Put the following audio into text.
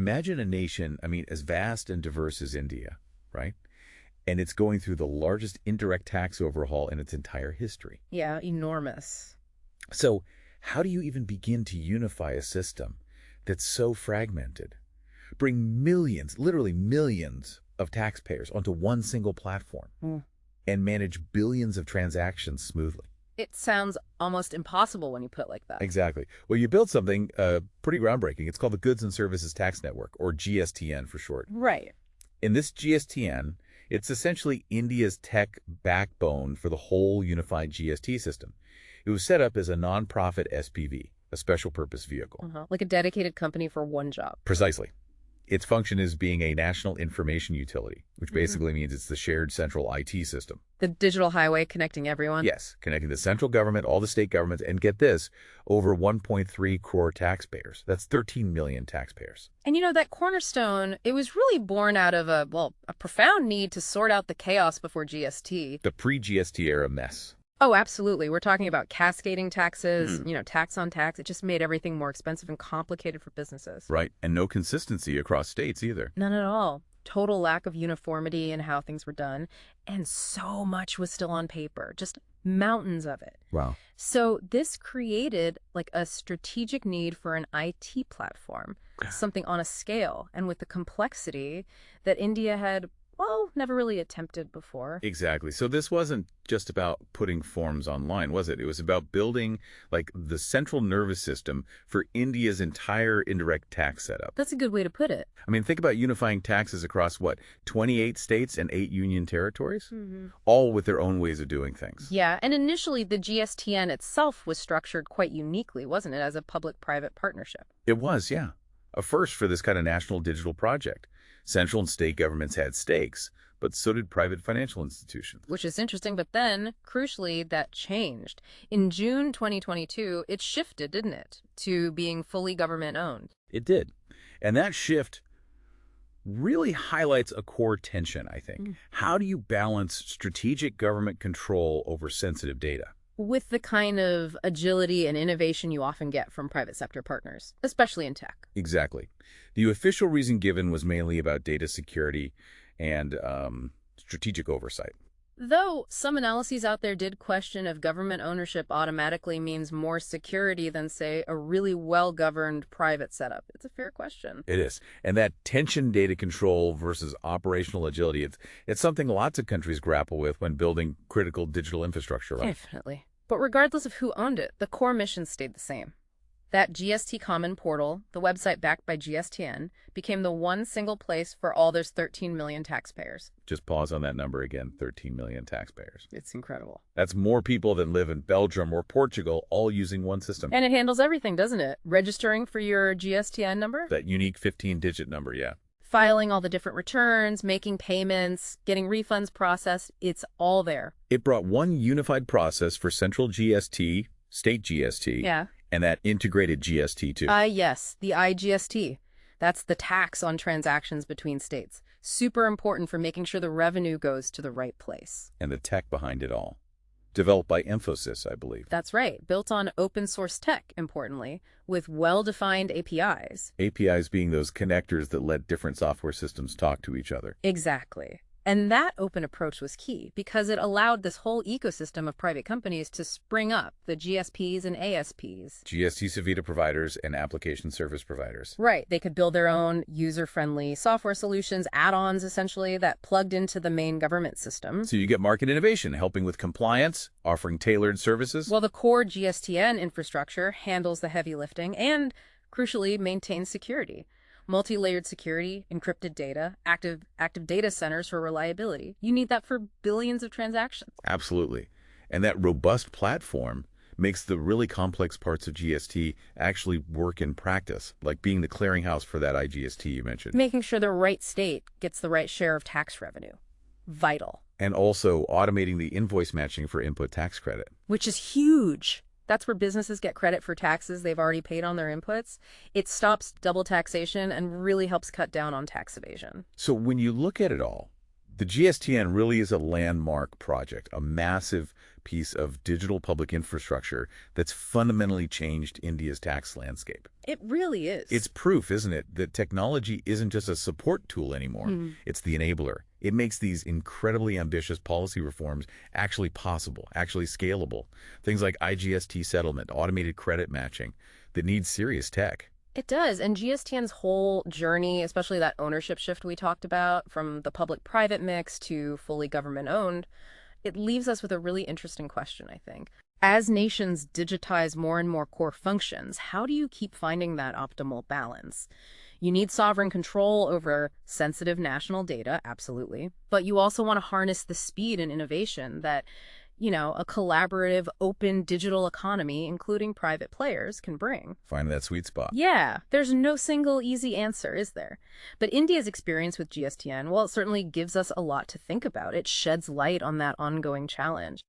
Imagine a nation, I mean, as vast and diverse as India, right? And it's going through the largest indirect tax overhaul in its entire history. Yeah, enormous. So how do you even begin to unify a system that's so fragmented? Bring millions, literally millions of taxpayers onto one single platform and manage billions of transactions smoothly. It sounds almost impossible when you put it like that. Exactly. Well, you built something pretty groundbreaking. It's called the Goods and Services Tax Network, or GSTN for short. Right. In this GSTN, it's essentially India's tech backbone for the whole unified GST system. It was set up as a nonprofit SPV, a special purpose vehicle. Like a dedicated company for one job. Precisely. Its function is being a national information utility, which basically means it's the shared central IT system. The digital highway connecting everyone? Yes, connecting the central government, all the state governments, and get this, over 1.3 crore taxpayers. That's 13 million taxpayers. And that cornerstone, it was really born out of a profound need to sort out the chaos before GST. The pre-GST era mess. Oh, absolutely. We're talking about cascading taxes, tax on tax. It just made everything more expensive and complicated for businesses. Right, and no consistency across states either. None at all. Total lack of uniformity in how things were done. And so much was still on paper, just mountains of it. Wow. So this created like a strategic need for an IT platform, something on a scale and with the complexity that India had never really attempted before. Exactly. So this wasn't just about putting forms online, was it? It was about building like the central nervous system for India's entire indirect tax setup. That's a good way to put it. I mean, think about unifying taxes across, 28 states and 8 union territories? All with their own ways of doing things. Yeah, and initially the GSTN itself was structured quite uniquely, wasn't it, as a public-private partnership? It was, yeah. A first for this kind of national digital project. Central and state governments had stakes, but so did private financial institutions. Which is interesting, but then, crucially, that changed. In June 2022, it shifted, didn't it, to being fully government-owned? It did. And that shift really highlights a core tension, I think. How do you balance strategic government control over sensitive data? With the kind of agility and innovation you often get from private sector partners, especially in tech. Exactly. The official reason given was mainly about data security and strategic oversight. Though some analyses out there did question if government ownership automatically means more security than, say, a really well-governed private setup. It's a fair question. It is. And that tension, data control versus operational agility, it's something lots of countries grapple with when building critical digital infrastructure. Right? Definitely. But regardless of who owned it, the core mission stayed the same. That GST Common portal, the website backed by GSTN, became the one single place for all those 13 million taxpayers. Just pause on that number again, 13 million taxpayers. It's incredible. That's more people than live in Belgium or Portugal, all using one system. And it handles everything, doesn't it? Registering for your GSTN number? That unique 15-digit number, yeah. Filing all the different returns, making payments, getting refunds processed, it's all there. It brought one unified process for central GST, state GST, and that integrated GST too. Yes, the IGST. That's the tax on transactions between states. Super important for making sure the revenue goes to the right place. And the tech behind it all. Developed by Infosys, I believe. That's right. Built on open source tech, importantly, with well-defined APIs. APIs being those connectors that let different software systems talk to each other. Exactly. And that open approach was key because it allowed this whole ecosystem of private companies to spring up, the GSPs and ASPs. GST Savita providers and application service providers. Right. They could build their own user-friendly software solutions, add-ons essentially, that plugged into the main government system. So you get market innovation, helping with compliance, offering tailored services. Well, the core GSTN infrastructure handles the heavy lifting and, crucially, maintains security. Multi-layered security, encrypted data, active data centers for reliability. You need that for billions of transactions. Absolutely. And that robust platform makes the really complex parts of GST actually work in practice, like being the clearinghouse for that IGST you mentioned. Making sure the right state gets the right share of tax revenue. Vital. And also automating the invoice matching for input tax credit. Which is huge. That's where businesses get credit for taxes they've already paid on their inputs. It stops double taxation and really helps cut down on tax evasion. So when you look at it all, the GSTN really is a landmark project, a massive piece of digital public infrastructure that's fundamentally changed India's tax landscape. It really is. It's proof, isn't it, that technology isn't just a support tool anymore. It's the enabler. It makes these incredibly ambitious policy reforms actually possible, actually scalable. Things like IGST settlement, automated credit matching, that need serious tech. It does. And GSTN's whole journey, especially that ownership shift we talked about, from the public-private mix to fully government-owned, it leaves us with a really interesting question, I think. As nations digitize more and more core functions, how do you keep finding that optimal balance? You need sovereign control over sensitive national data, absolutely. But you also want to harness the speed and innovation that, a collaborative, open digital economy, including private players, can bring. Find that sweet spot. Yeah, there's no single easy answer, is there? But India's experience with GSTN, well, it certainly gives us a lot to think about. It sheds light on that ongoing challenge.